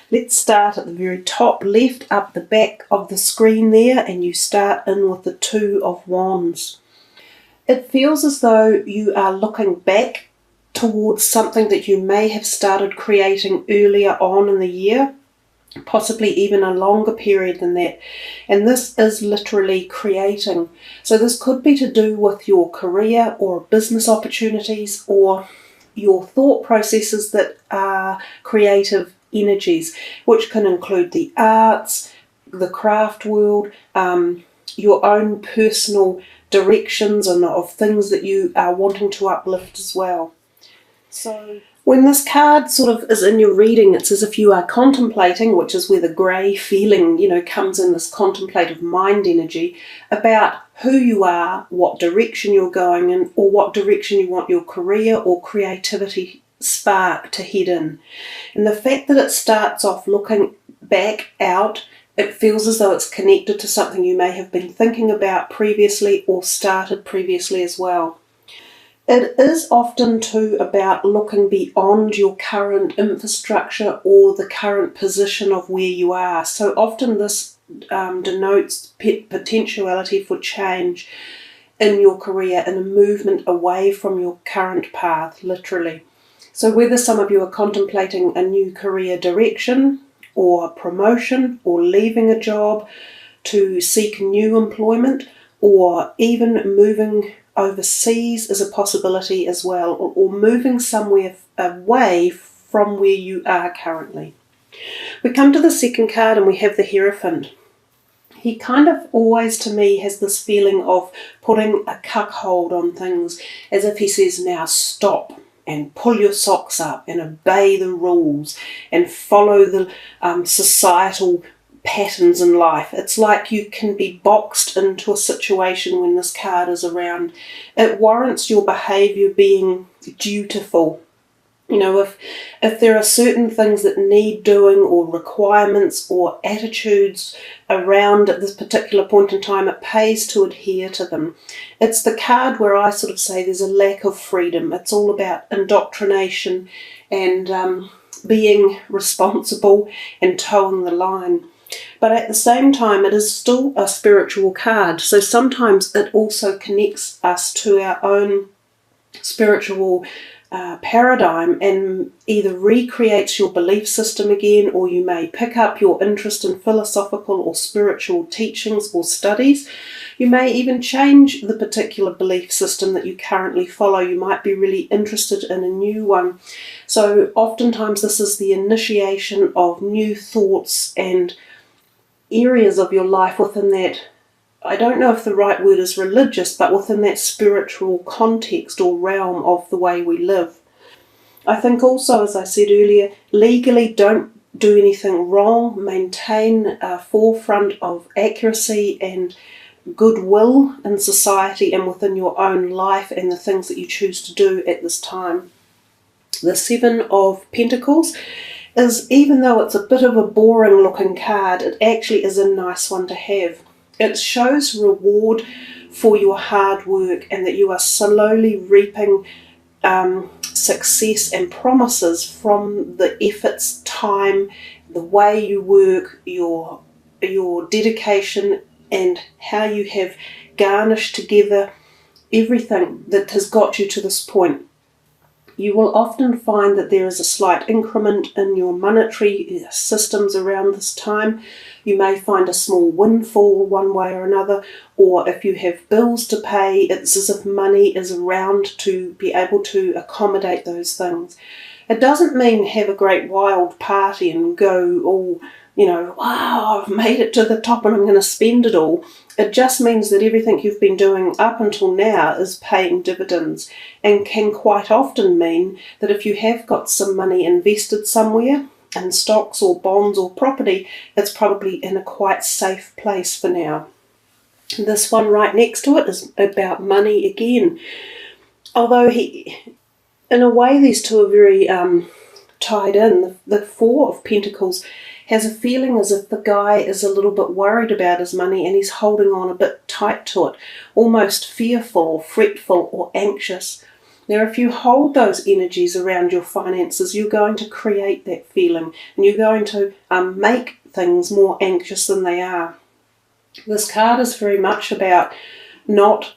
Let's start at the very top left, up the back of the screen there, and you start in with the Two of Wands. It feels as though you are looking back towards something that you may have started creating earlier on in the year, possibly even a longer period than that. And this is literally creating. So this could be to do with your career or business opportunities or your thought processes that are creative energies, which can include the arts, the craft world, your own personal directions and of things that you are wanting to uplift as well. So when this card sort of is in your reading, it's as if you are contemplating, which is where the grey feeling, comes in, this contemplative mind energy, about who you are, what direction you're going in, or what direction you want your career or creativity spark to head in. And the fact that it starts off looking back out, it feels as though it's connected to something you may have been thinking about previously or started previously as well. It is often too about looking beyond your current infrastructure or the current position of where you are. So often this denotes potentiality for change in your career and a movement away from your current path, literally. So whether some of you are contemplating a new career direction or promotion or leaving a job to seek new employment or even moving overseas is a possibility as well, or moving somewhere away from where you are currently. We come to the second card and we have the Hierophant. He kind of always, to me, has this feeling of putting a cuckold on things, as if he says, now stop and pull your socks up and obey the rules and follow the societal patterns in life. It's like you can be boxed into a situation when this card is around. It warrants your behaviour being dutiful. If there are certain things that need doing or requirements or attitudes around at this particular point in time, it pays to adhere to them. It's the card where I sort of say there's a lack of freedom. It's all about indoctrination and being responsible and towing the line. But at the same time, it is still a spiritual card. So sometimes it also connects us to our own spiritual paradigm and either recreates your belief system again, or you may pick up your interest in philosophical or spiritual teachings or studies. You may even change the particular belief system that you currently follow. You might be really interested in a new one. So oftentimes this is the initiation of new thoughts and areas of your life within that, I don't know if the right word is religious, but within that spiritual context or realm of the way we live. I think also, as I said earlier, legally don't do anything wrong. Maintain a forefront of accuracy and goodwill in society and within your own life and the things that you choose to do at this time. The Seven of Pentacles is, even though it's a bit of a boring looking card, it actually is a nice one to have. It shows reward for your hard work and that you are slowly reaping success and promises from the efforts, time, the way you work, your dedication, and how you have garnished together everything that has got you to this point. You will often find that there is a slight increment in your monetary systems around this time. You may find a small windfall one way or another, or if you have bills to pay, it's as if money is around to be able to accommodate those things. It doesn't mean have a great wild party and go all, wow, I've made it to the top and I'm going to spend it all. It just means that everything you've been doing up until now is paying dividends, and can quite often mean that if you have got some money invested somewhere in stocks or bonds or property, it's probably in a quite safe place for now. This one right next to it is about money again. Although in a way these two are very tied in. The Four of Pentacles has a feeling as if the guy is a little bit worried about his money and he's holding on a bit tight to it, almost fearful or fretful or anxious. Now, if you hold those energies around your finances, you're going to create that feeling, and you're going to make things more anxious than they are. This card is very much about not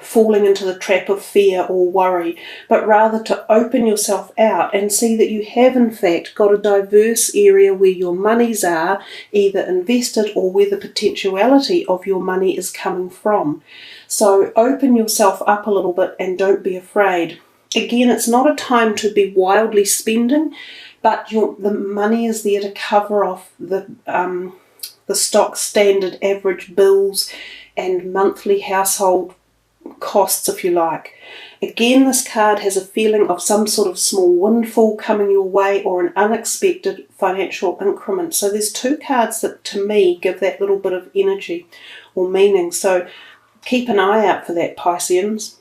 falling into the trap of fear or worry, but rather to open yourself out and see that you have in fact got a diverse area where your monies are either invested or where the potentiality of your money is coming from. So open yourself up a little bit and don't be afraid. Again, it's not a time to be wildly spending, but the money is there to cover off the stock standard average bills and monthly household costs, if you like. Again, this card has a feeling of some sort of small windfall coming your way or an unexpected financial increment. So there's two cards that to me give that little bit of energy or meaning. So keep an eye out for that, Pisceans.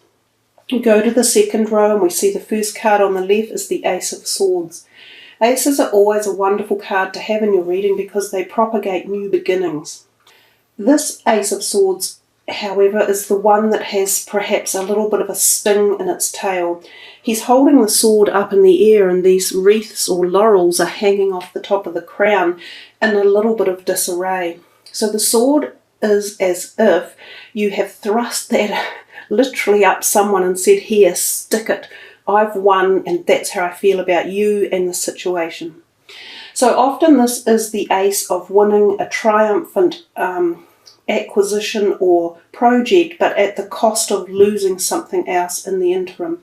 We go to the second row and we see the first card on the left is the Ace of Swords. Aces are always a wonderful card to have in your reading because they propagate new beginnings. This Ace of Swords, however, is the one that has perhaps a little bit of a sting in its tail. He's holding the sword up in the air and these wreaths or laurels are hanging off the top of the crown in a little bit of disarray. So the sword is as if you have thrust that literally up someone and said, here, stick it. I've won and that's how I feel about you and the situation. So often this is the ace of winning a triumphant acquisition or project, but at the cost of losing something else in the interim.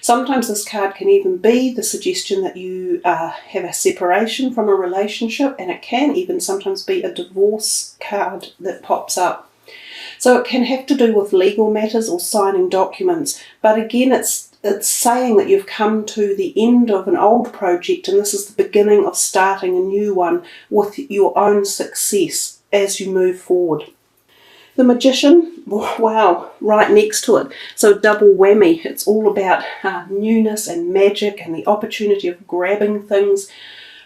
Sometimes this card can even be the suggestion that you have a separation from a relationship, and it can even sometimes be a divorce card that pops up. So it can have to do with legal matters or signing documents, but again it's saying that you've come to the end of an old project and this is the beginning of starting a new one with your own success as you move forward. The Magician, wow, right next to it. So double whammy. It's all about newness and magic and the opportunity of grabbing things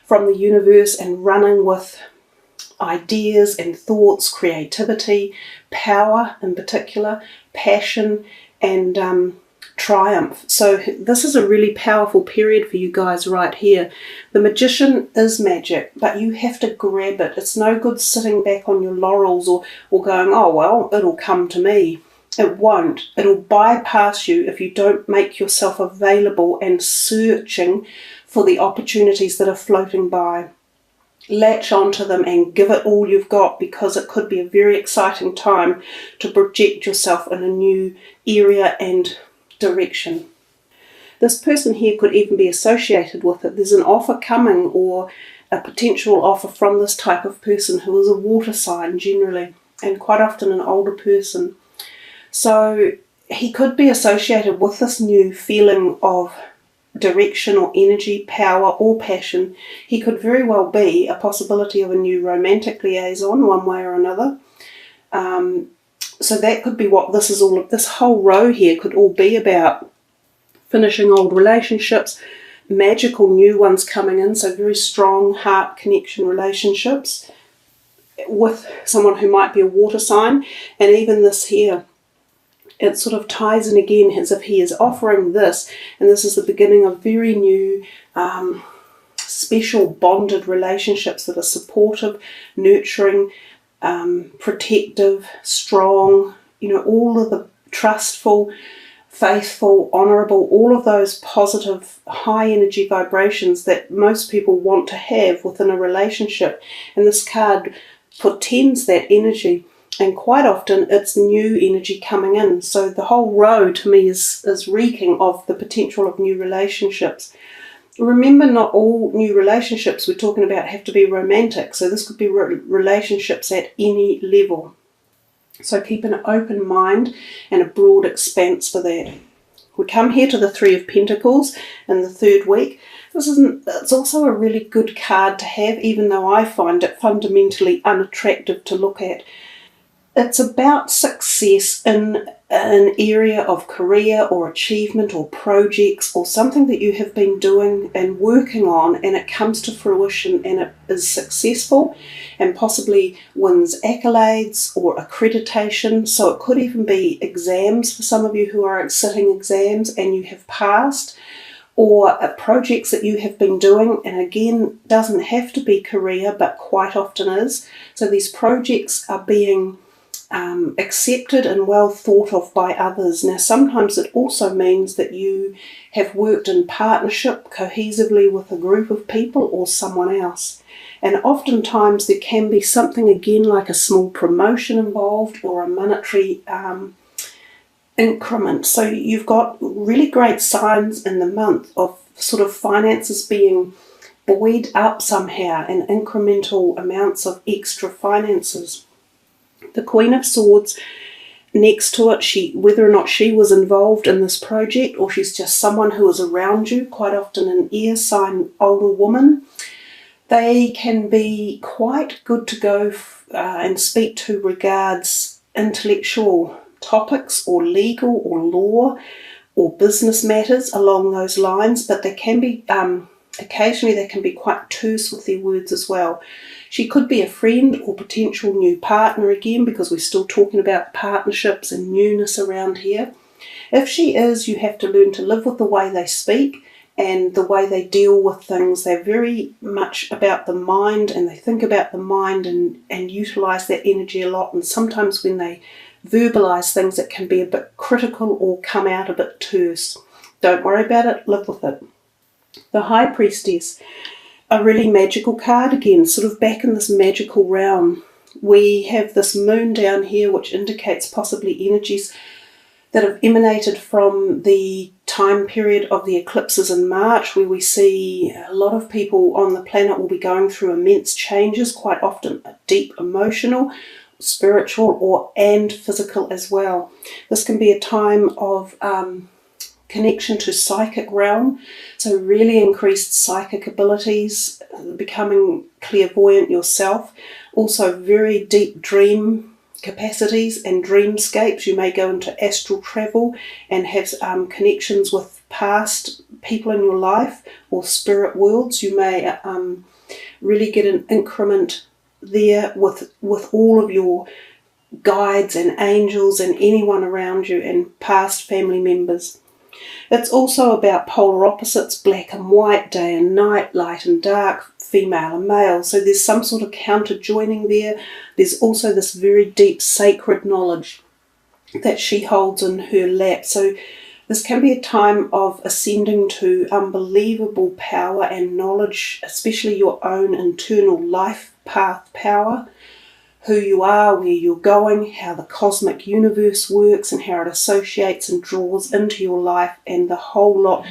from the universe and running with ideas and thoughts, creativity, power in particular, passion and triumph. So this is a really powerful period for you guys right here. The Magician is magic, but you have to grab it. It's no good sitting back on your laurels or going, oh well, it'll come to me. It won't. It'll bypass you if you don't make yourself available and searching for the opportunities that are floating by. Latch onto them and give it all you've got, because it could be a very exciting time to project yourself in a new area and direction. This person here could even be associated with it. There's an offer coming or a potential offer from this type of person who is a water sign generally, and quite often an older person. So he could be associated with this new feeling of direction or energy, power or passion. He could very well be a possibility of a new romantic liaison one way or another. So that could be what this is all of. This whole row here could all be about: finishing old relationships, magical new ones coming in, so very strong heart connection relationships with someone who might be a water sign. And even this here, it sort of ties in again as if he is offering this, and this is the beginning of very new special bonded relationships that are supportive, nurturing, protective, strong, you know, all of the trustful, faithful, honourable, all of those positive, high energy vibrations that most people want to have within a relationship. And this card portends that energy, and quite often it's new energy coming in. So the whole row to me is reeking of the potential of new relationships. Remember, not all new relationships we're talking about have to be romantic, so this could be relationships at any level. So keep an open mind and a broad expanse for that. We come here to the Three of Pentacles in the third week. It's also a really good card to have, even though I find it fundamentally unattractive to look at. It's about success in an area of career or achievement or projects or something that you have been doing and working on, and it comes to fruition and it is successful and possibly wins accolades or accreditation. So it could even be exams for some of you who are sitting exams and you have passed, or projects that you have been doing, and again, doesn't have to be career but quite often is. So these projects are being accepted and well thought of by others. Now sometimes it also means that you have worked in partnership cohesively with a group of people or someone else, and oftentimes there can be something again like a small promotion involved or a monetary increment. So you've got really great signs in the month of sort of finances being buoyed up somehow and incremental amounts of extra finances. The Queen of Swords next to it, whether or not she was involved in this project or she's just someone who is around you, quite often an air sign older woman, they can be quite good to go and speak to regards intellectual topics or legal or law or business matters along those lines, but they can be occasionally they can be quite terse with their words as well. She could be a friend or potential new partner again, because we're still talking about partnerships and newness around here. If she is, you have to learn to live with the way they speak and the way they deal with things. They're very much about the mind, and they think about the mind and utilise that energy a lot. And sometimes when they verbalise things, it can be a bit critical or come out a bit terse. Don't worry about it, live with it. The High Priestess, a really magical card again, sort of back in this magical realm. We have this moon down here which indicates possibly energies that have emanated from the time period of the eclipses in March, where we see a lot of people on the planet will be going through immense changes, quite often deep emotional, spiritual and physical as well. This can be a time of connection to psychic realm, so really increased psychic abilities, becoming clairvoyant yourself, also very deep dream capacities and dreamscapes. You may go into astral travel and have connections with past people in your life or spirit worlds. You may really get an increment there with all of your guides and angels and anyone around you and past family members. It's also about polar opposites, black and white, day and night, light and dark, female and male. So there's some sort of counter joining there. There's also this very deep sacred knowledge that she holds in her lap. So this can be a time of ascending to unbelievable power and knowledge, especially your own internal life path power, who you are, where you're going, how the cosmic universe works and how it associates and draws into your life, and the whole lot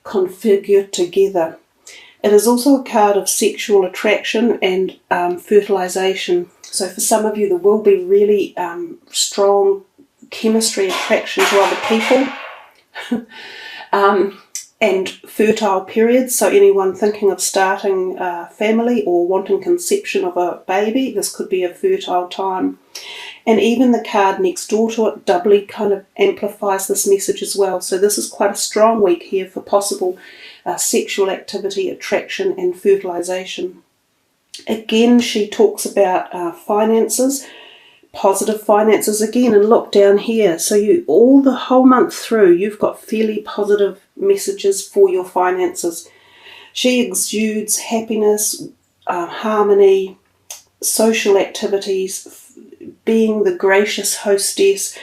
configured together. It is also a card of sexual attraction and fertilization. So for some of you, there will be really strong chemistry attraction to other people. And fertile periods, so anyone thinking of starting a family or wanting conception of a baby, this could be a fertile time. And even the card next door to it doubly kind of amplifies this message as well. So this is quite a strong week here for possible sexual activity, attraction and fertilization. Again, she talks about finances, positive finances again, and look down here. So you all the whole month through, you've got fairly positive messages for your finances. She exudes happiness, harmony, social activities, being the gracious hostess,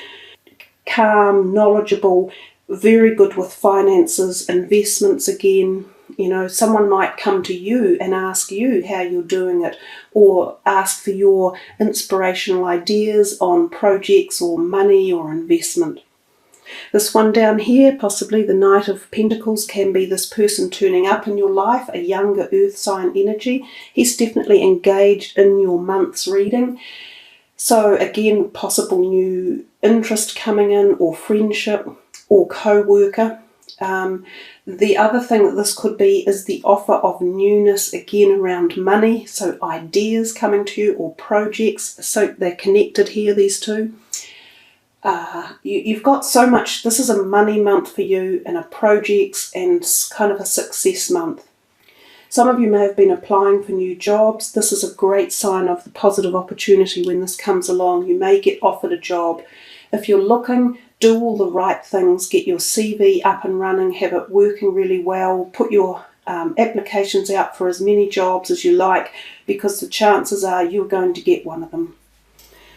calm, knowledgeable, very good with finances, investments again. You know, someone might come to you and ask you how you're doing it, or ask for your inspirational ideas on projects or money or investment. This one down here, possibly the Knight of Pentacles, can be this person turning up in your life, a younger earth sign energy. He's definitely engaged in your month's reading. So again, possible new interest coming in, or friendship, or co-worker. The other thing that this could be is the offer of newness, again around money, so ideas coming to you or projects, so they're connected here, these two. You've got so much. This is a money month for you and a projects and kind of a success month. Some of you may have been applying for new jobs. This is a great sign of the positive opportunity when this comes along. You may get offered a job. If you're looking, do all the right things. Get your CV up and running, have it working really well, put your applications out for as many jobs as you like, because the chances are you're going to get one of them.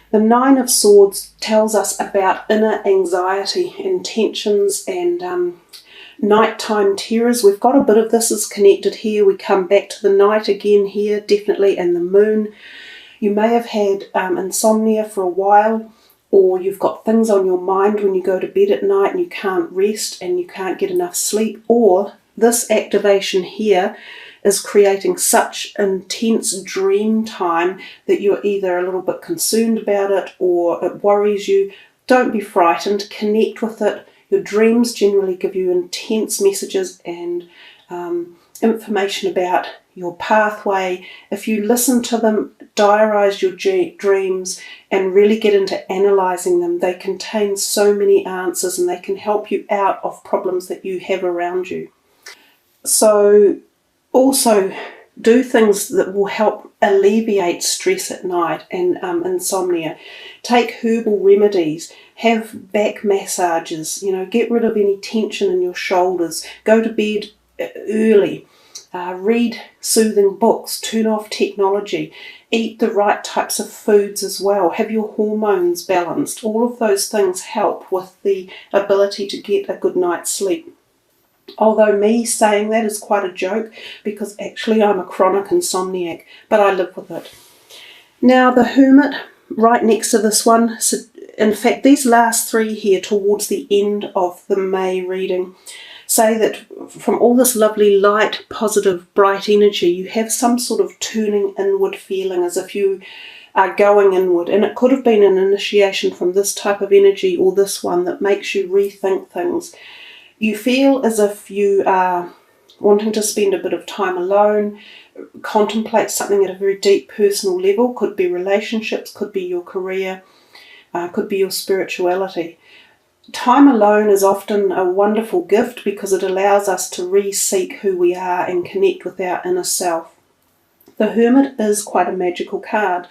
The Nine of Swords tells us about inner anxiety and tensions and nighttime terrors. We've got a bit of this is connected here. We come back to the night again here, definitely, and the moon. You may have had insomnia for a while, or you've got things on your mind when you go to bed at night and you can't rest and you can't get enough sleep, or this activation here is creating such intense dream time that you're either a little bit concerned about it or it worries you. Don't be frightened, connect with it. Your dreams generally give you intense messages and information about your pathway. If you listen to them, diarise your dreams and really get into analysing them, they contain so many answers and they can help you out of problems that you have around you. So also do things that will help alleviate stress at night and insomnia. Take herbal remedies, have back massages, get rid of any tension in your shoulders, go to bed early, read soothing books, turn off technology, eat the right types of foods as well, have your hormones balanced. All of those things help with the ability to get a good night's sleep. Although me saying that is quite a joke, because actually I'm a chronic insomniac, but I live with it. Now the Hermit, right next to this one, so in fact these last three here towards the end of the May reading say that from all this lovely light, positive, bright energy, you have some sort of turning inward feeling as if you are going inward, and it could have been an initiation from this type of energy or this one that makes you rethink things. You feel as if you are wanting to spend a bit of time alone, contemplate something at a very deep personal level. Could be relationships, could be your career, could be your spirituality. Time alone is often a wonderful gift because it allows us to re-seek who we are and connect with our inner self. The Hermit is quite a magical card,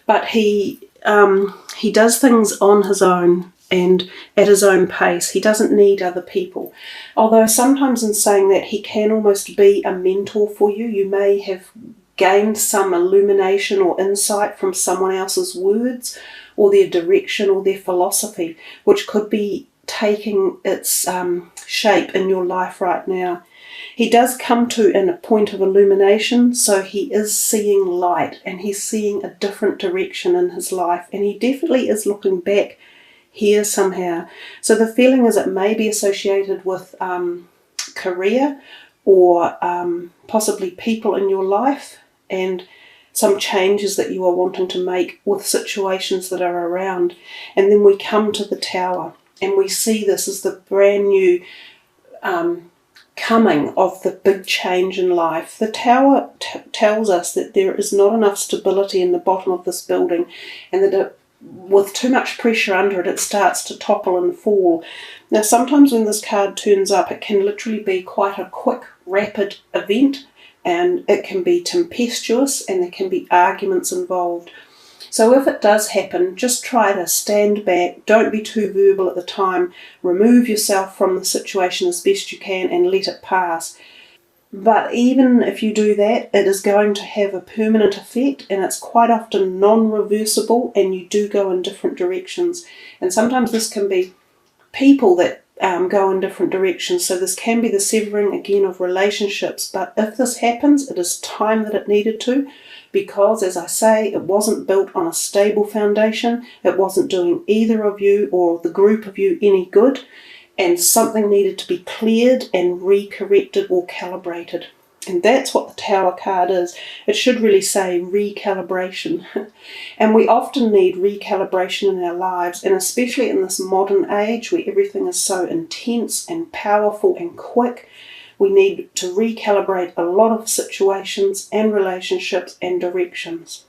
but he does things on his own and at his own pace. He doesn't need other people. Although sometimes in saying that, he can almost be a mentor for you. You may have gained some illumination or insight from someone else's words or their direction or their philosophy, which could be taking its shape in your life right now. He does come to a point of illumination, so he is seeing light and he's seeing a different direction in his life, and he definitely is looking back here somehow. So the feeling is it may be associated with career or possibly people in your life and some changes that you are wanting to make with situations that are around. And then we come to the Tower and we see this as the brand new coming of the big change in life. The Tower tells us that there is not enough stability in the bottom of this building, and that with too much pressure under it, it starts to topple and fall. Now sometimes when this card turns up, it can literally be quite a quick, rapid event, and it can be tempestuous and there can be arguments involved. So if it does happen, just try to stand back, don't be too verbal at the time, remove yourself from the situation as best you can and let it pass. But even if you do that, it is going to have a permanent effect, and it's quite often non-reversible, and you do go in different directions. And sometimes this can be people that go in different directions. So this can be the severing again of relationships. But if this happens, it is time that it needed to, because as I say, it wasn't built on a stable foundation. It wasn't doing either of you or the group of you any good. And something needed to be cleared and re-corrected or calibrated. And that's what the Tower card is. It should really say recalibration. And we often need recalibration in our lives, and especially in this modern age where everything is so intense and powerful and quick. We need to recalibrate a lot of situations and relationships and directions.